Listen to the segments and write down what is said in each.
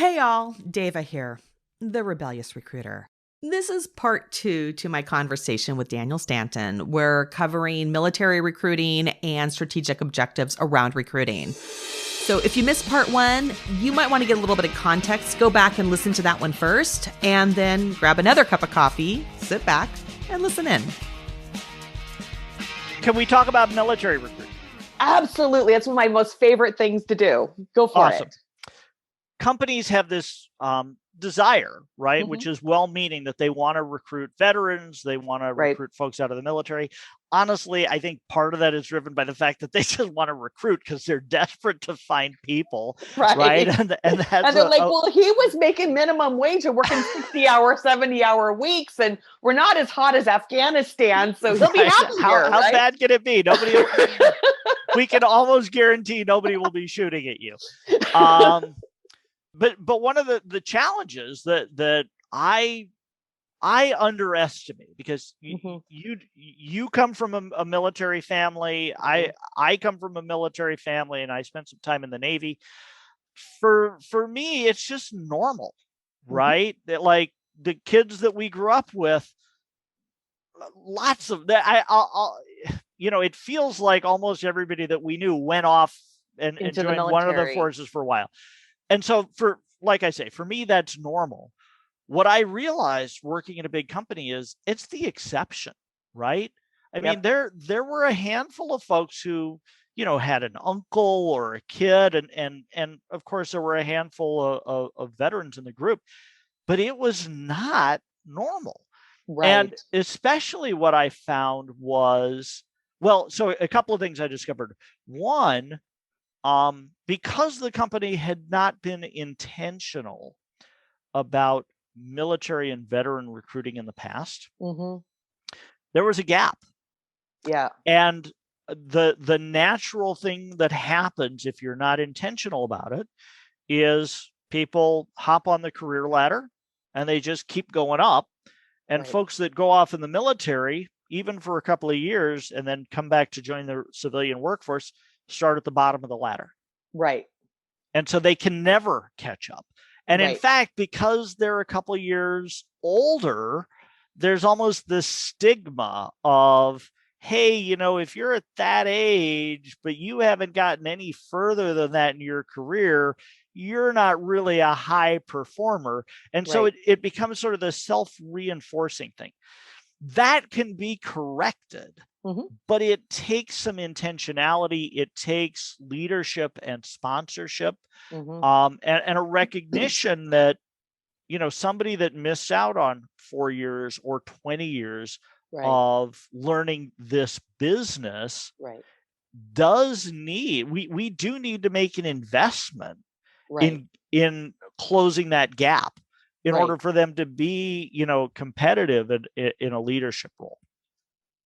Hey y'all, Daava here, the rebellious recruiter. This is part 2 to my conversation with Daniel Stanton. We're covering military recruiting and strategic objectives around recruiting. So if you missed part 1, you might want to get a little bit of context. Go back and listen to that one first, and then grab another cup of coffee, sit back, and listen in. Can we talk about military recruiting? Absolutely. That's one of my most favorite things to do. Go for it. Companies have this desire, right? Which is well-meaning, that they want to recruit veterans. They want to recruit folks out of the military. Honestly, I think part of that is driven by the fact that they just want to recruit because they're desperate to find people, right? And they're like, well, he was making minimum wage and working 60-hour, 70-hour weeks, and we're not as hot as Afghanistan, so he'll be happy here. How bad can it be? We can almost guarantee nobody will be shooting at you. But one of the challenges that I underestimate, because you come from a military family, I come from a military family, and I spent some time in the Navy. For me, it's just normal, right? That, like, the kids that we grew up with, lots of that. It feels like almost everybody that we knew went off and joined one of the forces for a while. And so like I say, for me, that's normal. What I realized working in a big company is it's the exception, right? I mean, there were a handful of folks who, had an uncle or a kid, and of course there were a handful of veterans in the group, but it was not normal. Right. And especially what I found was, so a couple of things I discovered. One, because the company had not been intentional about military and veteran recruiting in the past, there was a gap. Yeah. And the natural thing that happens if you're not intentional about it is people hop on the career ladder and they just keep going up. And folks that go off in the military, even for a couple of years, and then come back to join the civilian workforce, start at the bottom of the ladder. Right. And so they can never catch up. And in fact, because they're a couple of years older, there's almost this stigma of, hey, if you're at that age, but you haven't gotten any further than that in your career, you're not really a high performer. And so it becomes sort of the self-reinforcing thing. That can be corrected, but it takes some intentionality. It takes leadership and sponsorship, and a recognition that, somebody that missed out on 4 years or 20 years of learning this business we do need to make an investment in closing that gap in order for them to be, competitive in a leadership role.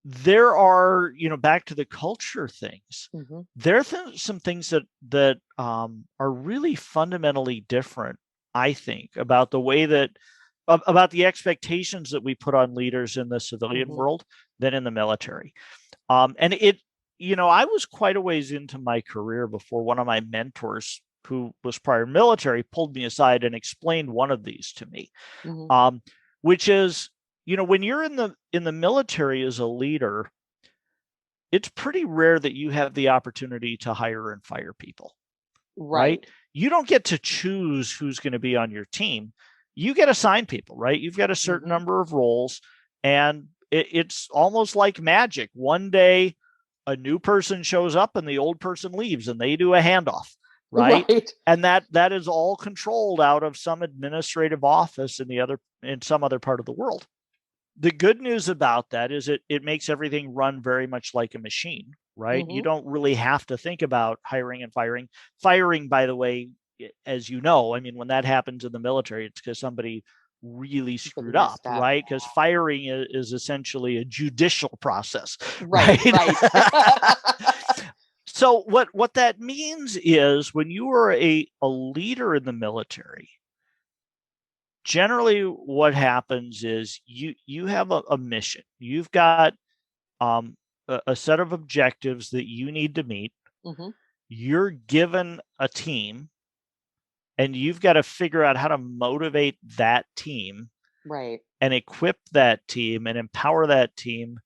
There are, back to the culture things, there are some things that are really fundamentally different, I think, about the way that, about the expectations that we put on leaders in the civilian world than in the military. And I was quite a ways into my career before one of my mentors, who was prior military, pulled me aside and explained one of these to me, which is, when you're in the military as a leader, it's pretty rare that you have the opportunity to hire and fire people, right? You don't get to choose who's going to be on your team. You get assigned people, right? You've got a certain number of roles, and it's almost like magic. One day, a new person shows up and the old person leaves, and they do a handoff. Right. And that is all controlled out of some administrative office in some other part of the world. The good news about that is it makes everything run very much like a machine, right? You don't really have to think about hiring and firing. Firing, by the way, as you know, I mean, when that happens in the military, it's because somebody really screwed up, right? Because firing is essentially a judicial process. Right. So what that means is, when you are a leader in the military, generally what happens is you have a mission. You've got a set of objectives that you need to meet. You're given a team, and you've got to figure out how to motivate that team, right, and equip that team and empower that team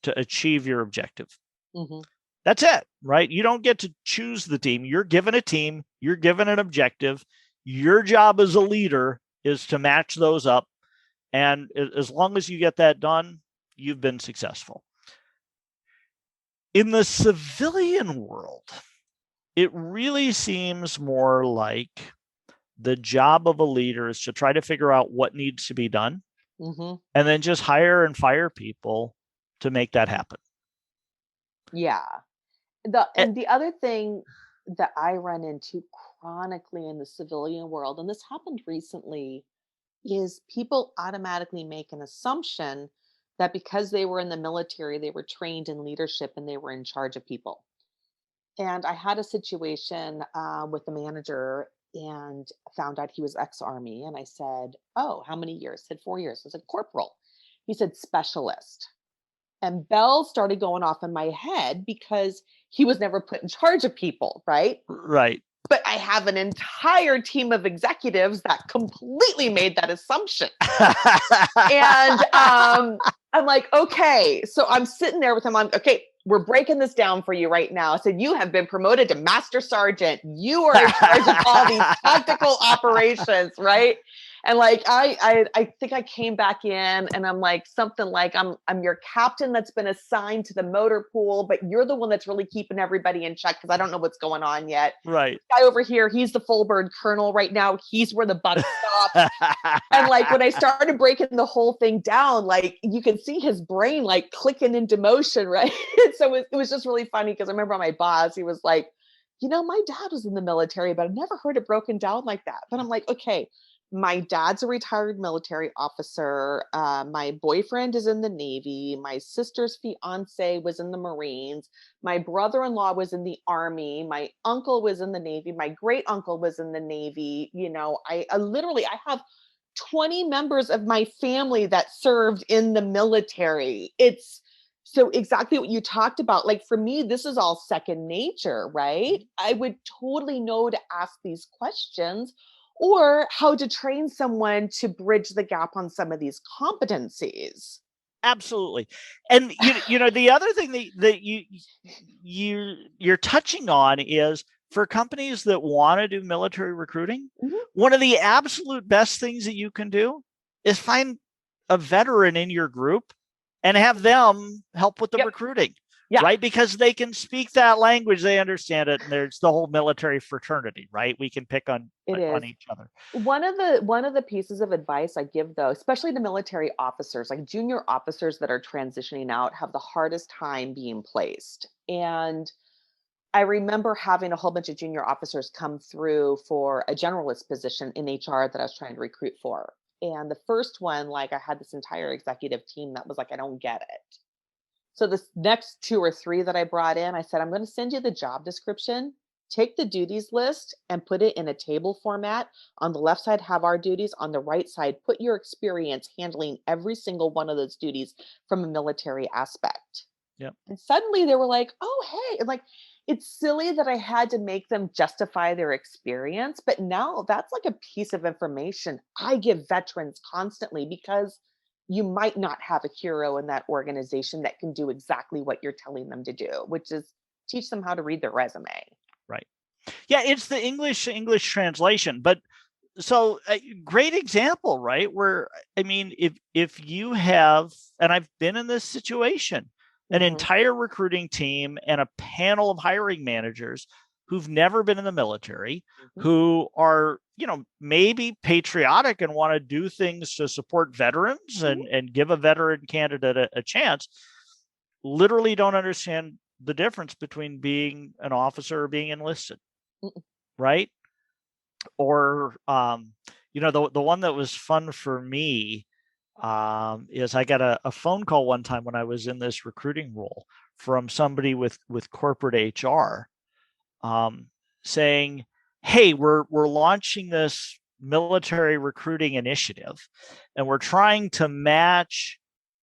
to achieve your objective. mm-hmm. That's it, right? You don't get to choose the team. You're given a team, you're given an objective. Your job as a leader is to match those up. And as long as you get that done, you've been successful. In the civilian world, it really seems more like the job of a leader is to try to figure out what needs to be done, Mm-hmm. and then just hire and fire people to make that happen. Yeah. And the other thing that I run into chronically in the civilian world, and this happened recently, is people automatically make an assumption that because they were in the military, they were trained in leadership and they were in charge of people. And I had a situation with the manager and found out he was ex-army. And I said, "Oh, how many years?" He said, "4 years." I said, "Corporal." He said, "Specialist." And bells started going off in my head because he was never put in charge of people, right? Right. But I have an entire team of executives that completely made that assumption. And I'm like, okay. So I'm sitting there with him. I'm okay. We're breaking this down for you right now. I said, "You have been promoted to Master Sergeant. You are in charge of all these tactical operations, right?" And like I think I came back in and I'm like something like I'm your captain that's been assigned to the motor pool, but you're the one that's really keeping everybody in check because I don't know what's going on yet. Right. Guy over here, he's the full bird colonel right now. He's where the buck stops. And like when I started breaking the whole thing down, like you can see his brain like clicking into motion, right? So it was just really funny because I remember my boss, he was like, "My dad was in the military, but I've never heard it broken down like that." But I'm like, okay, my dad's a retired military officer. My boyfriend is in the Navy. My sister's fiance was in the Marines. My brother-in-law was in the Army. My uncle was in the Navy. My great uncle was in the Navy. I literally, I have 20 members of my family that served in the military. It's so exactly what you talked about. Like for me, this is all second nature, right? I would totally know to ask these questions or how to train someone to bridge the gap on some of these competencies. Absolutely. And the other thing that you're touching on is for companies that want to do military recruiting, Mhm. one of the absolute best things that you can do is find a veteran in your group and have them help with the recruiting. Yeah. Right? Because they can speak that language, they understand it, and there's the whole military fraternity, right? We can pick on each other. One of the pieces of advice I give though, especially to military officers, like junior officers that are transitioning out, have the hardest time being placed. And I remember having a whole bunch of junior officers come through for a generalist position in HR that I was trying to recruit for. And the first one, like I had this entire executive team that was like, "I don't get it." So this next 2 or 3 that I brought in, I said, "I'm going to send you the job description. Take the duties list and put it in a table format. On the left side, have our duties. On the right side, put your experience handling every single one of those duties from a military aspect." Yep. And suddenly they were like, "Oh, hey," and like, it's silly that I had to make them justify their experience, but now that's like a piece of information I give veterans constantly because you might not have a hero in that organization that can do exactly what you're telling them to do, which is teach them how to read their resume. Right. Yeah, it's the English translation, but so a great example, right? Where I mean, if you have, and I've been in this situation, an entire recruiting team and a panel of hiring managers who've never been in the military, who are, maybe patriotic and want to do things to support veterans and give a veteran candidate a chance, literally don't understand the difference between being an officer or being enlisted. Right? Or, the one that was fun for me is I got a phone call one time when I was in this recruiting role from somebody with corporate HR saying, "Hey, we're launching this military recruiting initiative, and we're trying to match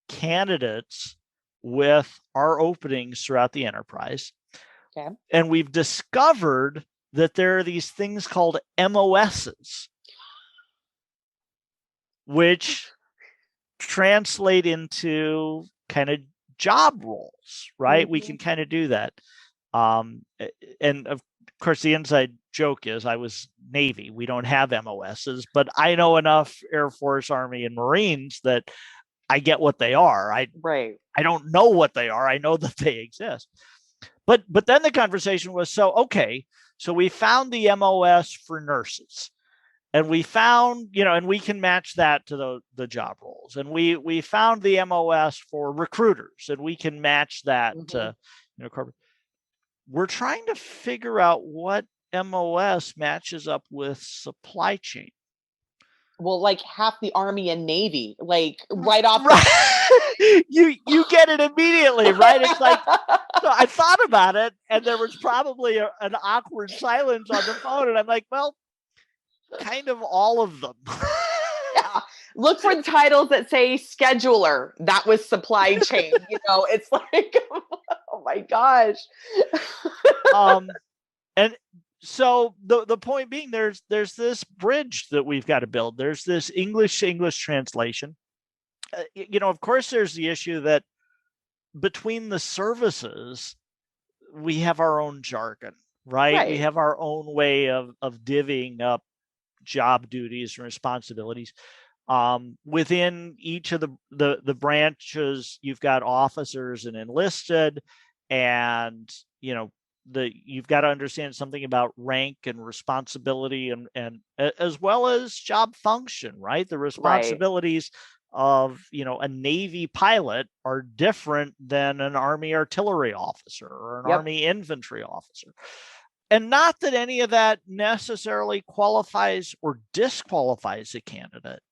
candidates with our openings throughout the enterprise. Okay. And we've discovered that there are these things called MOSs, which translate into kind of job roles, right? Mm-hmm. We can kind of do that. And of course, the inside joke is I was Navy. We don't have MOSs, but I know enough Air Force, Army, and Marines that I get what they are. I don't know what they are. I know that they exist. But then the conversation was, so we found the MOS for nurses. And we found, and we can match that to the job roles. And we found the MOS for recruiters, and we can match that to, corporate. We're trying to figure out what MOS matches up with supply chain. Well, like half the Army and Navy, like right off. You get it immediately, right? It's like, so I thought about it, and there was probably an awkward silence on the phone, and I'm like, well, kind of all of them. Yeah. Look for the titles that say scheduler. That was supply chain. It's like, oh my gosh. And so the point being, there's this bridge that we've got to build. There's this English to English translation. Of course, there's the issue that between the services, we have our own jargon, right? We have our own way of divvying up job duties and responsibilities. Within each of the branches, you've got officers and enlisted, and you've got to understand something about rank and responsibility, and as well as job function, right? The responsibilities of a Navy pilot are different than an Army artillery officer or an Army infantry officer. And not that any of that necessarily qualifies or disqualifies a candidate.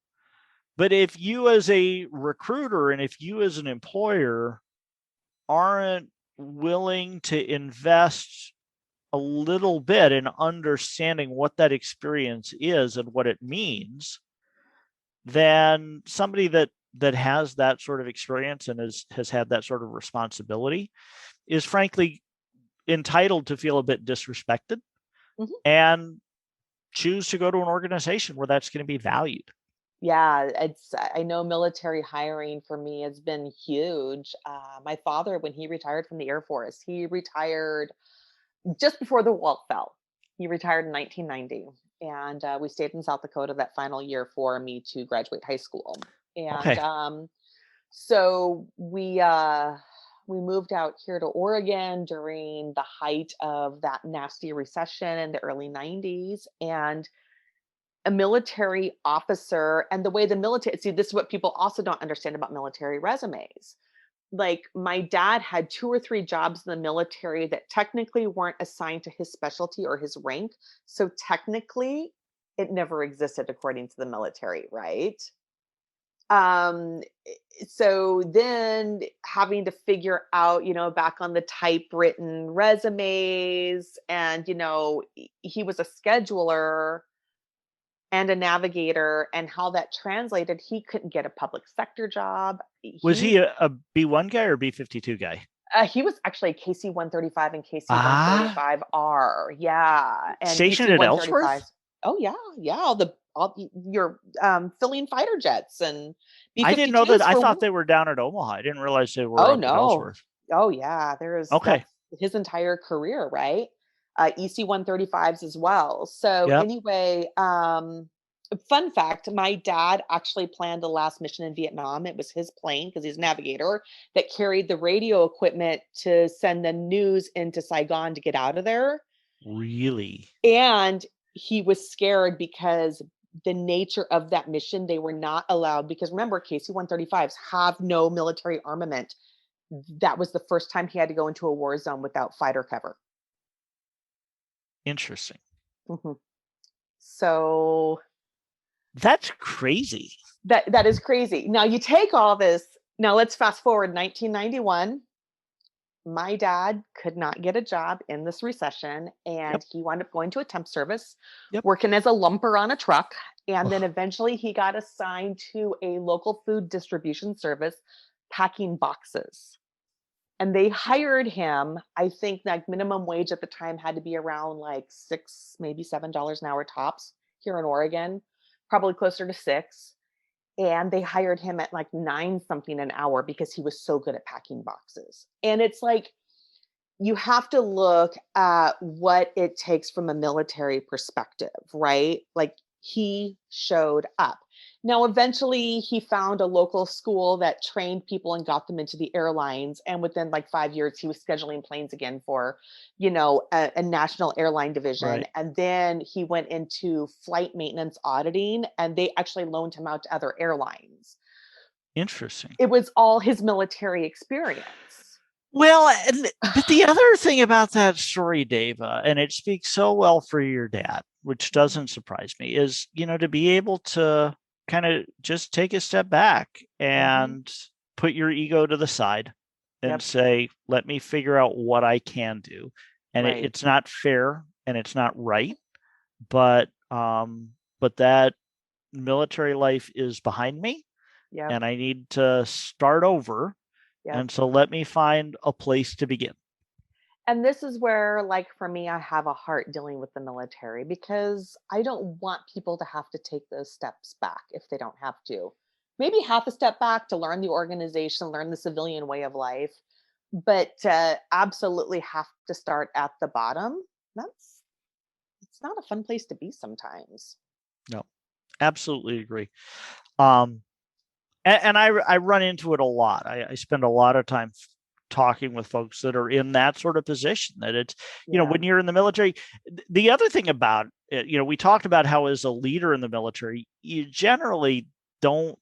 But if you as a recruiter and if you as an employer aren't willing to invest a little bit in understanding what that experience is and what it means, then somebody that has that sort of experience and has had that sort of responsibility is frankly entitled to feel a bit disrespected and choose to go to an organization where that's going to be valued. Yeah, I know military hiring for me has been huge. My father, when he retired from the Air Force, he retired just before the wall fell. He retired in 1990, and we stayed in South Dakota that final year for me to graduate high school. And so we moved out here to Oregon during the height of that nasty recession in the early 90s. And a military officer, and the way the military, see, this is what people also don't understand about military resumes. Like my dad had 2 or 3 jobs in the military that technically weren't assigned to his specialty or his rank. So technically it never existed according to the military, right? So then having to figure out, back on the typewritten resumes, and, he was a scheduler and a navigator, and how that translated, he couldn't get a public sector job. Was he a B1 guy or B52 guy? He was actually a KC-135 and KC-135R. Yeah. And stationed at Ellsworth? Oh yeah. Yeah. Your filling fighter jets and B-52s. I didn't know that. I thought they were down at Omaha. I didn't realize they were up at Ellsworth. Oh yeah. There's his entire career, right? EC-135s as well. So anyway, fun fact, my dad actually planned the last mission in Vietnam. It was his plane, because he's a navigator, that carried the radio equipment to send the news into Saigon to get out of there. Really? And he was scared because the nature of that mission, they were not allowed, because remember, KC-135s have no military armament. That was the first time he had to go into a war zone without fighter cover. Interesting. So that's crazy. That is crazy. Now you take all this. Now let's fast forward 1991. My dad could not get a job in this recession, and he wound up going to a temp service, working as a lumper on a truck. And then eventually he got assigned to a local food distribution service, packing boxes. And they hired him. I think like minimum wage at the time had to be around like $6, maybe $7 an hour tops here in Oregon, probably closer to 6. And they hired him at like 9 something an hour because he was so good at packing boxes. And it's like, you have to look at what it takes from a military perspective, right? Like he showed up. Now, eventually he found a local school that trained people and got them into the airlines. And within like 5 years, he was scheduling planes again for, a national airline division. Right. And then he went into flight maintenance auditing, and they actually loaned him out to other airlines. Interesting. It was all his military experience. Well, but the other thing about that story, Daava, and it speaks so well for your dad, which doesn't surprise me, is, to be able to kind of just take a step back and put your ego to the side and say, let me figure out what I can do. And it's not fair and it's not right, but that military life is behind me and I need to start over. And so let me find a place to begin. And this is where, like, for me, I have a heart dealing with the military, because I don't want people to have to take those steps back if they don't have to. Maybe half a step back to learn the organization, learn the civilian way of life, but absolutely have to start at the bottom. It's not a fun place to be sometimes. No, absolutely agree. And I run into it a lot. I spend a lot of time talking with folks that are in that sort of position, that it's, when you're in the military, the other thing about it, we talked about how as a leader in the military, you generally don't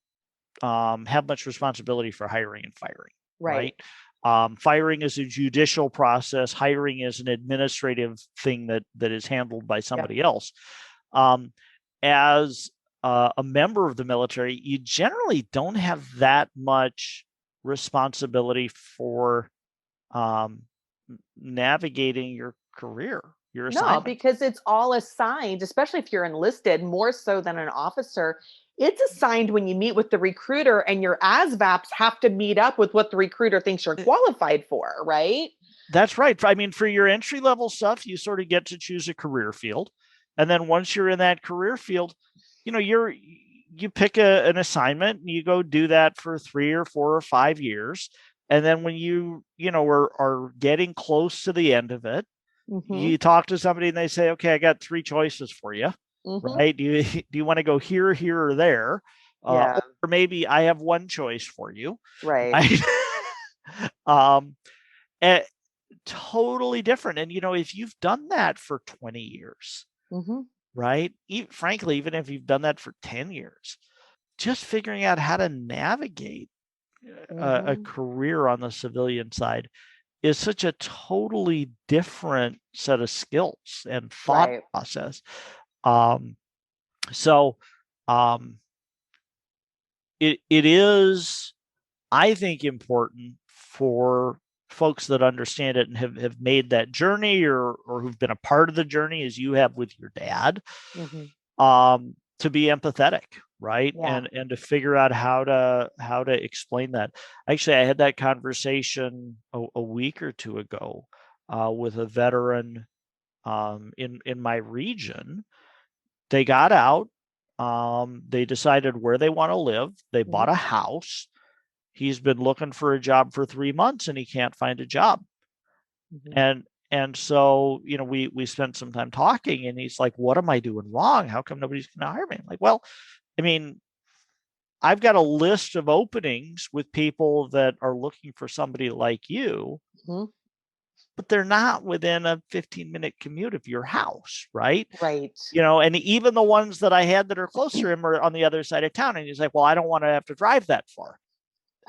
have much responsibility for hiring and firing. Right. Firing is a judicial process. Hiring is an administrative thing that is handled by somebody else. As a member of the military, you generally don't have that much responsibility for navigating your career, your assignment. No, because it's all assigned, especially if you're enlisted, more so than an officer. It's assigned when you meet with the recruiter, and your ASVAPs have to meet up with what the recruiter thinks you're qualified for, right? That's right. I mean, for your entry level stuff, you sort of get to choose a career field. And then once you're in that career field, you pick an assignment and you go do that for 3 or 4 or 5 years. And then when you are getting close to the end of it, you talk to somebody and they say, okay, I got 3 choices for you. Right. Do you want to go here, here, or there? Or maybe I have 1 choice for you. Right. Totally different. And, if you've done that for 20 years, right? Frankly, even if you've done that for 10 years, just figuring out how to navigate a career on the civilian side is such a totally different set of skills and thought process. It is, I think, important for folks that understand it and have made that journey or who've been a part of the journey, as you have with your dad, to be empathetic, right? And to figure out how to explain that. Actually, I had that conversation a week or 2 ago with a veteran in my region. They got out. They decided where they want to live. They bought a house. He's been looking for a job for 3 months and he can't find a job. And so, we spent some time talking, and he's like, what am I doing wrong? How come nobody's going to hire me? I'm like, well, I mean, I've got a list of openings with people that are looking for somebody like you, but they're not within a 15-minute commute of your house, right? Right. And even the ones that I had that are closer to him are on the other side of town. And he's like, well, I don't want to have to drive that far.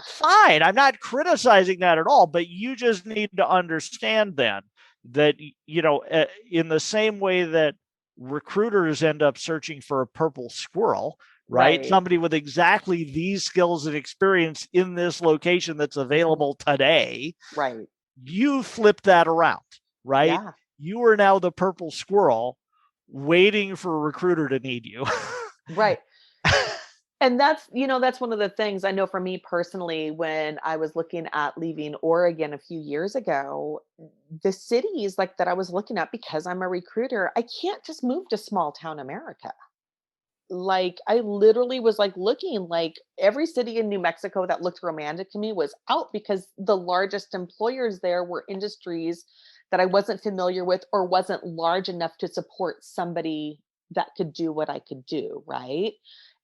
Fine. I'm not criticizing that at all, but you just need to understand then that, in the same way that recruiters end up searching for a purple squirrel, right? Somebody with exactly these skills and experience in this location that's available today. Right. You flip that around, right? Yeah. You are now the purple squirrel waiting for a recruiter to need you. Right. And that's one of the things I know for me personally, when I was looking at leaving Oregon a few years ago, the cities like that I was looking at, because I'm a recruiter, I can't just move to small town America. Like, I literally was like looking, like every city in New Mexico that looked romantic to me was out, because the largest employers there were industries that I wasn't familiar with or wasn't large enough to support somebody that could do what I could do, right?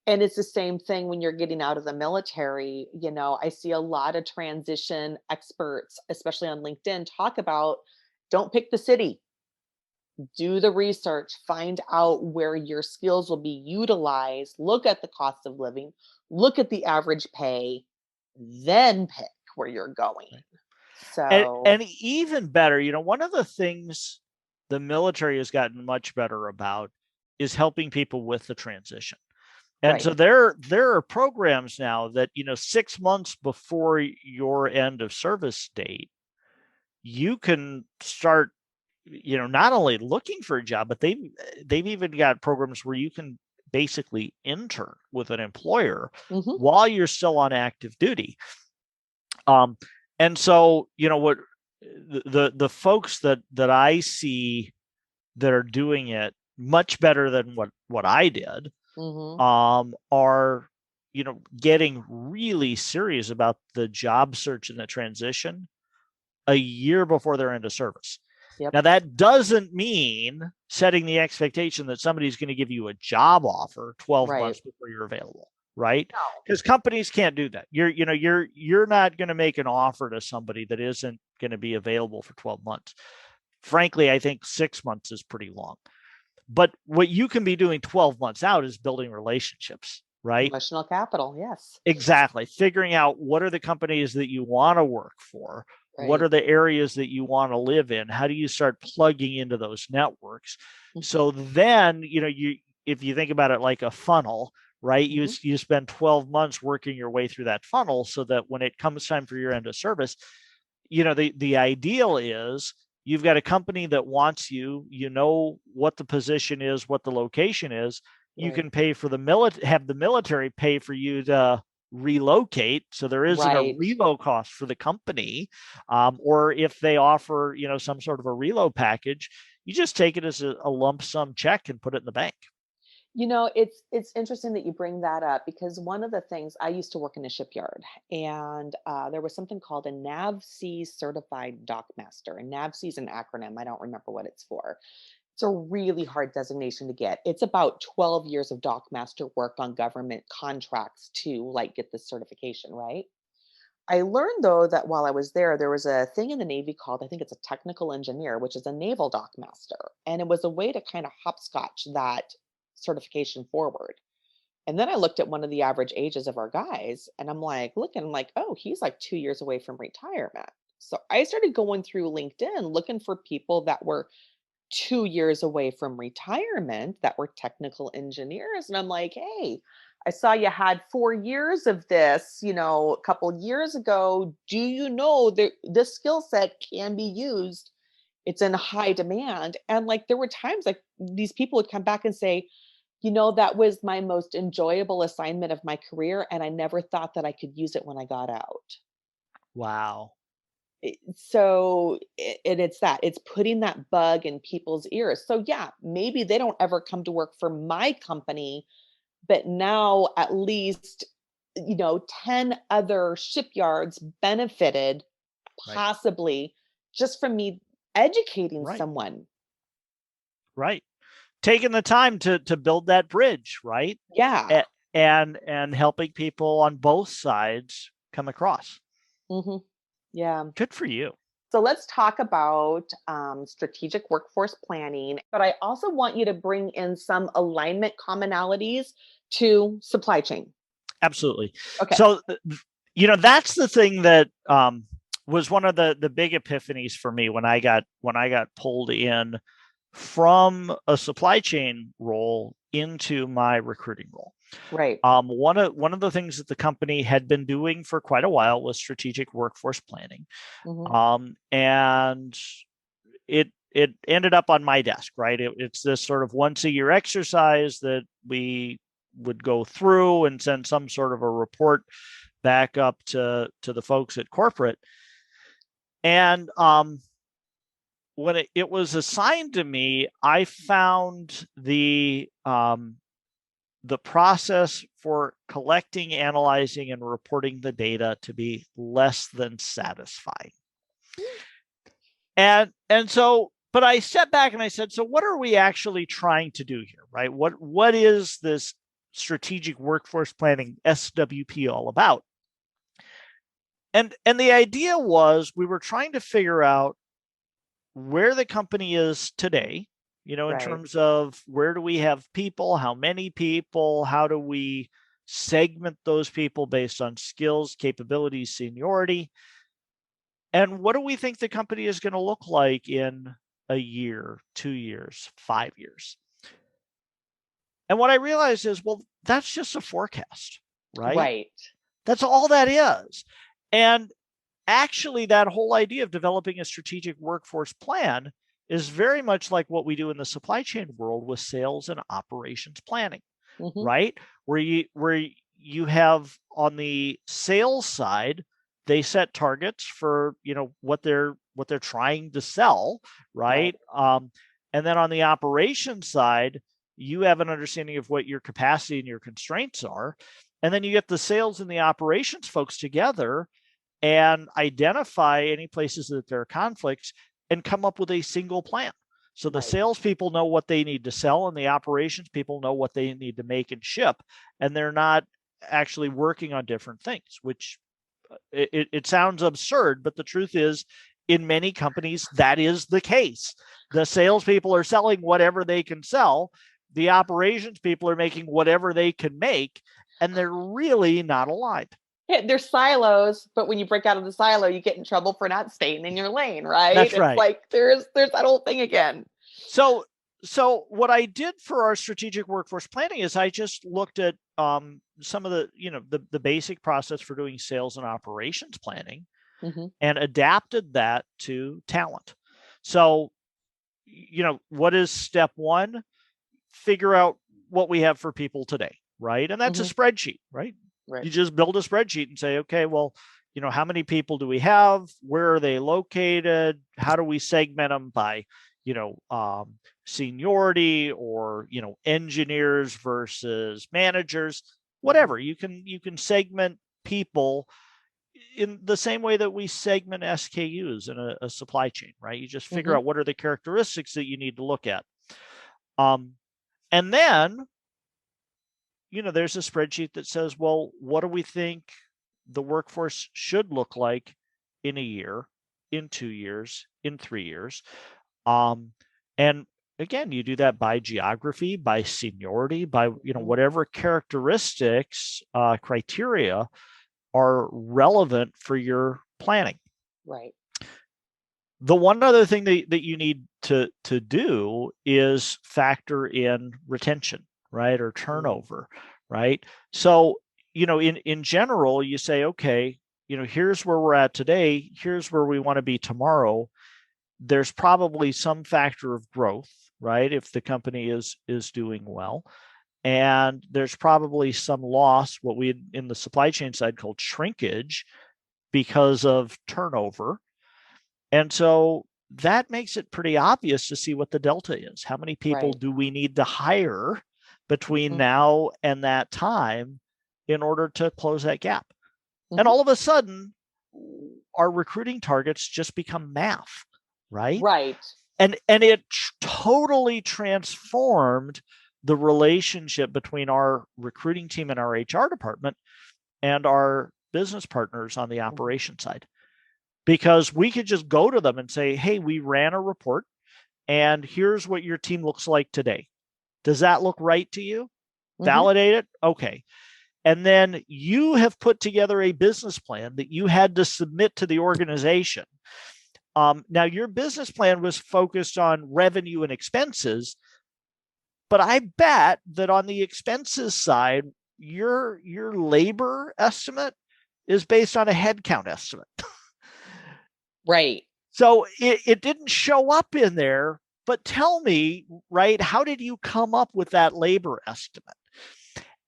And it's the same thing when you're getting out of the military. I see a lot of transition experts, especially on LinkedIn, talk about, don't pick the city, do the research, find out where your skills will be utilized, look at the cost of living, look at the average pay, then pick where you're going. And even better, one of the things the military has gotten much better about is helping people with the transition. And right. so there are programs now that, 6 months before your end of service date, you can start, not only looking for a job, but they've even got programs where you can basically intern with an employer while you're still on active duty. And so, what the folks that I see that are doing it much better than what I did, are, getting really serious about the job search and the transition a year before their end of service. Yep. Now, that doesn't mean setting the expectation that somebody's going to give you a job offer 12 months before you're available, right? Because companies can't do that. You're not going to make an offer to somebody that isn't going to be available for 12 months. Frankly, I think 6 months is pretty long. But what you can be doing 12 months out is building relationships, right? Emotional capital, yes. Exactly. Figuring out what are the companies that you want to work for? Right. What are the areas that you want to live in? How do you start plugging into those networks? So then, if you think about it like a funnel, right? You spend 12 months working your way through that funnel so that when it comes time for your end of service, the ideal is you've got a company that wants you, what the position is, what the location is. You can pay for have the military pay for you to relocate. So there isn't a reload cost for the company. Or if they offer, some sort of a reload package, you just take it as a lump sum check and put it in the bank. It's interesting that you bring that up, because one of the things, I used to work in a shipyard, and there was something called a NAVC certified dockmaster. And NAVC is an acronym. I don't remember what it's for. It's a really hard designation to get. It's about 12 years of dockmaster work on government contracts to get this certification, right? I learned though that while I was there was a thing in the Navy called, I think it's a technical engineer, which is a naval dockmaster. And it was a way to kind of hopscotch that certification forward. And then I looked at one of the average ages of our guys, and I'm like, oh, he's like 2 years away from retirement. So I started going through LinkedIn looking for people that were 2 years away from retirement that were technical engineers. And I'm like, hey, I saw you had 4 years of this, a couple years ago. Do you know that this skill set can be used? It's in high demand. And there were times these people would come back and say, that was my most enjoyable assignment of my career, and I never thought that I could use it when I got out. Wow. So, and it's putting that bug in people's ears. So yeah, maybe they don't ever come to work for my company, but now at least, 10 other shipyards benefited possibly just from me educating someone. Right. Taking the time to build that bridge, right? Yeah. And helping people on both sides come across. Yeah. Good for you. So let's talk about strategic workforce planning, but I also want you to bring in some alignment commonalities to supply chain. Absolutely. Okay. So, that's the thing that was one of the big epiphanies for me when I got pulled in from a supply chain role into my recruiting role. Right. One of the things that the company had been doing for quite a while was strategic workforce planning. And it ended up on my desk, right? It's this sort of once a year exercise that we would go through and send some sort of a report back up to the folks at corporate. And when it was assigned to me, I found the process for collecting, analyzing, and reporting the data to be less than satisfying. And so, but I stepped back and I said, so what are we actually trying to do here, right? What is this strategic workforce planning, SWP, all about? And the idea was we were trying to figure out where the company is today, in terms of where do we have people, how many people, how do we segment those people based on skills, capabilities, seniority, and what do we think the company is going to look like in a year, 2 years, 5 years? And what I realized is, well, that's just a forecast, right? Right. That's all that is. And actually, that whole idea of developing a strategic workforce plan is very much like what we do in the supply chain world with sales and operations planning, right? Where you have on the sales side, they set targets for what they're trying to sell, right? And then on the operations side, you have an understanding of what your capacity and your constraints are, and then you get the sales and the operations folks together and identify any places that there are conflicts and come up with a single plan. So the salespeople know what they need to sell and the operations people know what they need to make and ship, and they're not actually working on different things, which it sounds absurd, but the truth is, in many companies, that is the case. The salespeople are selling whatever they can sell. The operations people are making whatever they can make, and they're really not aligned. Yeah, there's silos, but when you break out of the silo, you get in trouble for not staying in your lane, right? That's right. It's like there's that whole thing again. So what I did for our strategic workforce planning is I just looked at some of the basic process for doing sales and operations planning and adapted that to talent. So, what is step one? Figure out what we have for people today, right? And that's a spreadsheet, right? You just build a spreadsheet and say, okay, well, how many people do we have? Where are they located? How do we segment them by, seniority or, engineers versus managers, whatever. You can segment people in the same way that we segment SKUs in a supply chain, right? You just figure out what are the characteristics that you need to look at. And then, there's a spreadsheet that says, well, what do we think the workforce should look like in a year, in 2 years, in 3 years? And again, you do that by geography, by seniority, by, whatever characteristics, criteria are relevant for your planning. Right. The one other thing that you need to do is factor in retention, right? Or turnover, right? So, in general, you say, okay, here's where we're at today. Here's where we want to be tomorrow. There's probably some factor of growth, right? If the company is doing well. And there's probably some loss, what we in the supply chain side called shrinkage, because of turnover. And so that makes it pretty obvious to see what the delta is. How many people do we need to hire between now and that time in order to close that gap? And all of a sudden, our recruiting targets just become math, right? Right. And it totally transformed the relationship between our recruiting team and our HR department and our business partners on the operation side. Because we could just go to them and say, hey, we ran a report and here's what your team looks like today. Does that look right to you? Validate it? Okay. And then you have put together a business plan that you had to submit to the organization. Now, your business plan was focused on revenue and expenses, but I bet that on the expenses side, your labor estimate is based on a headcount estimate. Right. So it didn't show up in there, but tell me, right, how did you come up with that labor estimate?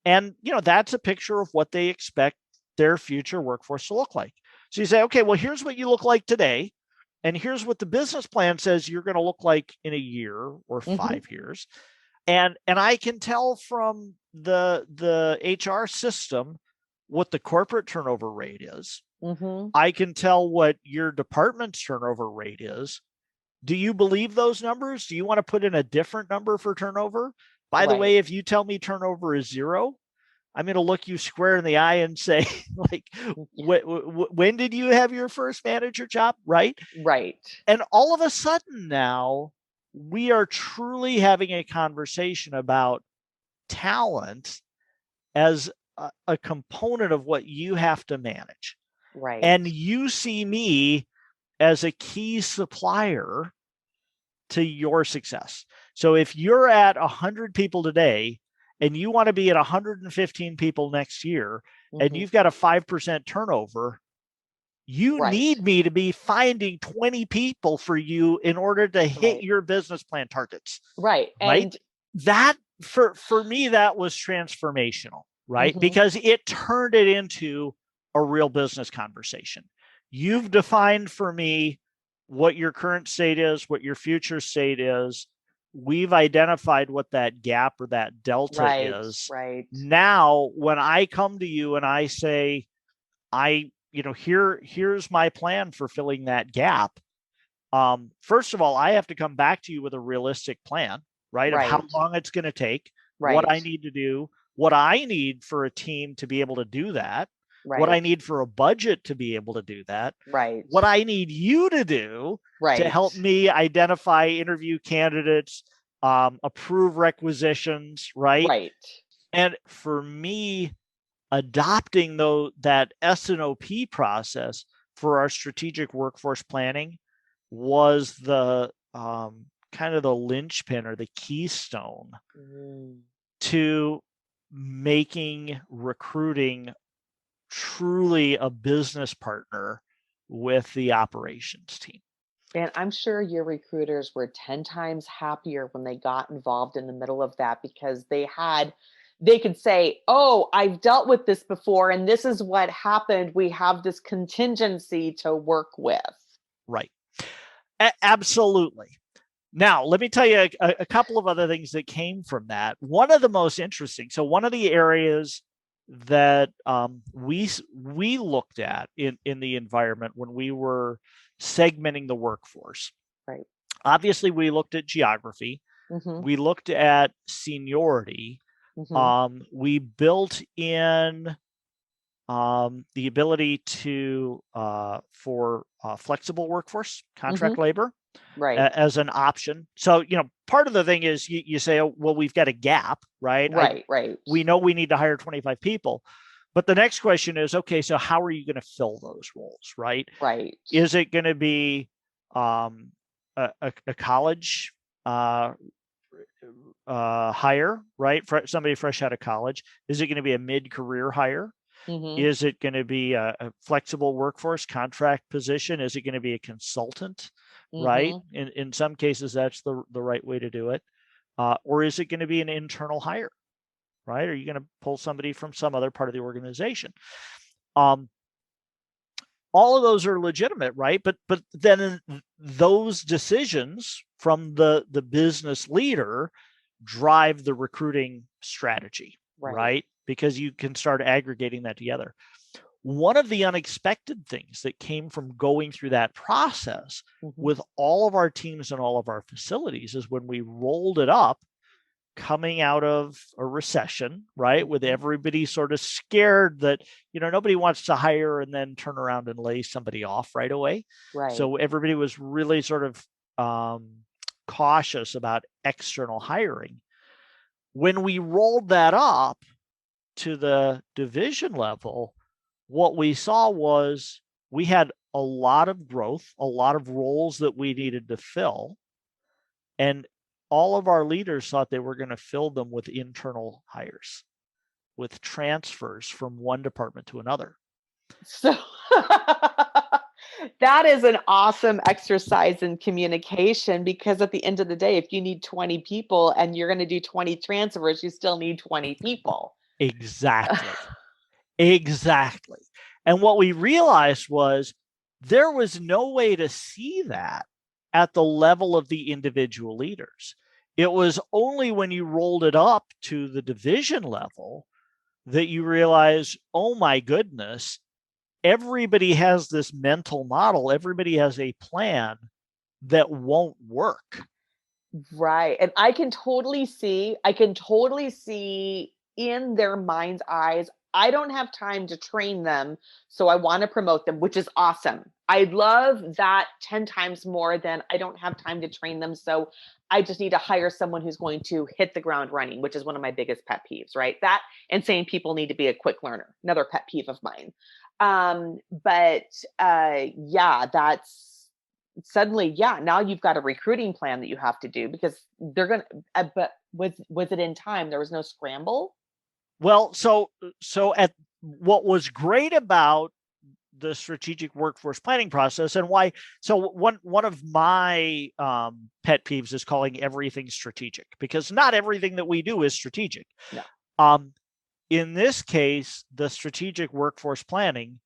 And, that's a picture of what they expect their future workforce to look like. So you say, okay, well, here's what you look like today. And here's what the business plan says you're going to look like in a year or 5 years. And I can tell from the HR system what the corporate turnover rate is. I can tell what your department's turnover rate is. Do you believe those numbers? Do you want to put in a different number for turnover? By the way, if you tell me turnover is 0, I'm going to look you square in the eye and say, like, when did you have your first manager job? Right. And all of a sudden now we are truly having a conversation about talent as a component of what you have to manage. And you see me as a key supplier to your success. So if you're at 100 people today and you want to be at 115 people next year, and you've got a 5% turnover, you need me to be finding 20 people for you in order to hit your business plan targets. And that for me, that was transformational, right? Because it turned it into a real business conversation. You've defined for me what your current state is, what your future state is. We've identified what that gap or that delta is. Now, when I come to you and I say, here's my plan for filling that gap. First of all, I have to come back to you with a realistic plan, right? Of how long it's going to take, what I need to do, what I need for a team to be able to do that, what I need for a budget to be able to do that, what I need you to do to help me identify, interview candidates, approve requisitions, And for me, adopting that S&OP process for our strategic workforce planning was the kind of the linchpin or the keystone to making recruiting truly a business partner with the operations team. And I'm sure your recruiters were 10 times happier when they got involved in the middle of that, because they could say, oh, I've dealt with this before, and this is what happened. We have this contingency to work with. Right. Absolutely. Now, let me tell you a couple of other things that came from that. One of the most interesting, so one of the areas that we looked at in the environment when we were segmenting the workforce. Obviously, we looked at geography. We looked at seniority. We built in the ability to for flexible workforce, contract labor, as an option. So, part of the thing is you say, oh, well, we've got a gap, right? We know we need to hire 25 people. But the next question is, okay, so how are you going to fill those roles, right? Is it going to be a college hire, right? For somebody fresh out of college? Is it going to be a mid-career hire? Is it going to be a flexible workforce contract position? Is it going to be a consultant, right? In some cases, that's the right way to do it. Or is it going to be an internal hire, right? Are you going to pull somebody from some other part of the organization? All of those are legitimate, right? But then those decisions from the business leader drive the recruiting strategy, right? Because you can start aggregating that together. One of the unexpected things that came from going through that process with all of our teams and all of our facilities is when we rolled it up, coming out of a recession, right? With everybody sort of scared that, nobody wants to hire and then turn around and lay somebody off right away. So everybody was really sort of cautious about external hiring. When we rolled that up to the division level, what we saw was we had a lot of growth, a lot of roles that we needed to fill. And all of our leaders thought they were going to fill them with internal hires, with transfers from one department to another. So that is an awesome exercise in communication, because at the end of the day, if you need 20 people and you're going to do 20 transfers, you still need 20 people. Exactly. Exactly. And what we realized was there was no way to see that at the level of the individual leaders. It was only when you rolled it up to the division level that you realize, oh my goodness, everybody has this mental model. Everybody has a plan that won't work. Right. And I can totally see in their mind's eyes, I don't have time to train them, so I want to promote them, which is awesome. I love that 10 times more than I don't have time to train them, so I just need to hire someone who's going to hit the ground running, which is one of my biggest pet peeves, right? That and saying people need to be a quick learner, another pet peeve of mine. Yeah, that's suddenly, yeah, now you've got a recruiting plan that you have to do because they're going to, but was it in time? There was no scramble? Well, so at what was great about the strategic workforce planning process and why, so one of my pet peeves is calling everything strategic, because not everything that we do is strategic. No. In this case, the strategic workforce planning,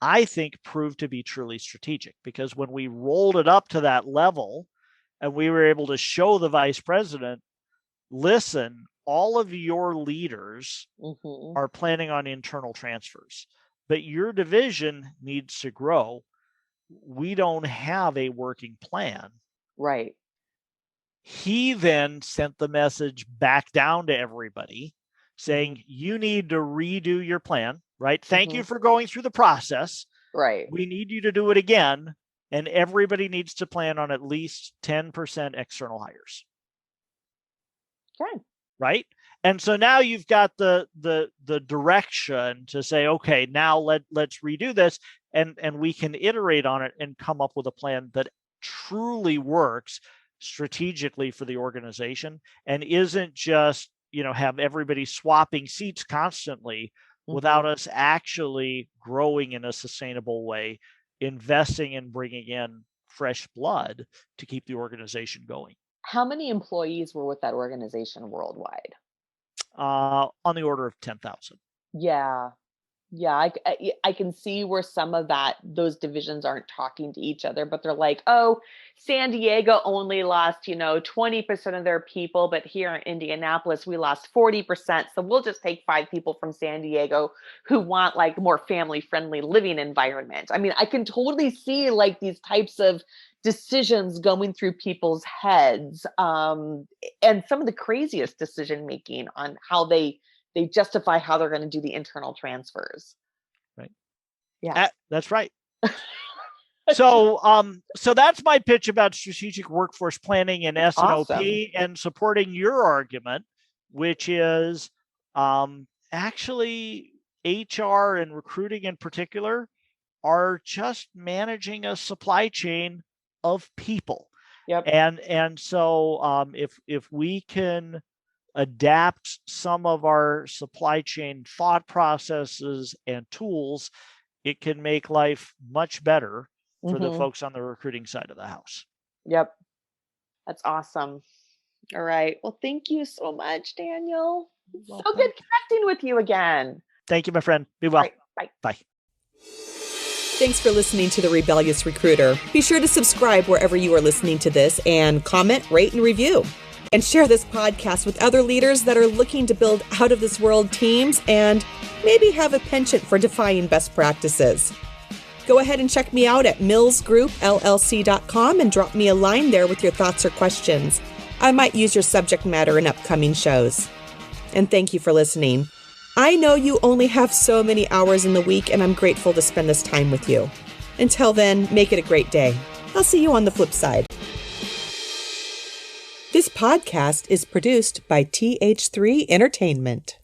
I think, proved to be truly strategic, because when we rolled it up to that level and we were able to show the vice president, listen, all of your leaders are planning on internal transfers, but your division needs to grow. We don't have a working plan. Right. He then sent the message back down to everybody saying, you need to redo your plan, right? Thank you for going through the process. Right. We need you to do it again. And everybody needs to plan on at least 10% external hires. Okay. Right. And so now you've got the direction to say, okay, now let's redo this, and we can iterate on it and come up with a plan that truly works strategically for the organization and isn't just, have everybody swapping seats constantly without us actually growing in a sustainable way, investing and bringing in fresh blood to keep the organization going. How many employees were with that organization worldwide? On the order of 10,000. Yeah. Yeah. I can see where some of those divisions aren't talking to each other, but they're like, oh, San Diego only lost, 20% of their people, but here in Indianapolis, we lost 40%. So we'll just take 5 people from San Diego who want like more family friendly living environment. I mean, I can totally see like these types of decisions going through people's heads, and some of the craziest decision making on how they justify how they're going to do the internal transfers. Right. Yeah. That's right. So that's my pitch about strategic workforce planning and S&OP. Awesome. And supporting your argument, which is actually HR and recruiting in particular are just managing a supply chain of people. Yep. And so if we can adapt some of our supply chain thought processes and tools, it can make life much better for the folks on the recruiting side of the house. Yep. That's awesome. All right. Well, thank you so much, Daniel. So good connecting with you again. Thank you, my friend. Be well. Right. Bye. Bye. Thanks for listening to The Rebellious Recruiter. Be sure to subscribe wherever you are listening to this and comment, rate, and review. And share this podcast with other leaders that are looking to build out-of-this-world teams and maybe have a penchant for defying best practices. Go ahead and check me out at millsgroupllc.com and drop me a line there with your thoughts or questions. I might use your subject matter in upcoming shows. And thank you for listening. I know you only have so many hours in the week, and I'm grateful to spend this time with you. Until then, make it a great day. I'll see you on the flip side. This podcast is produced by TH3 Entertainment.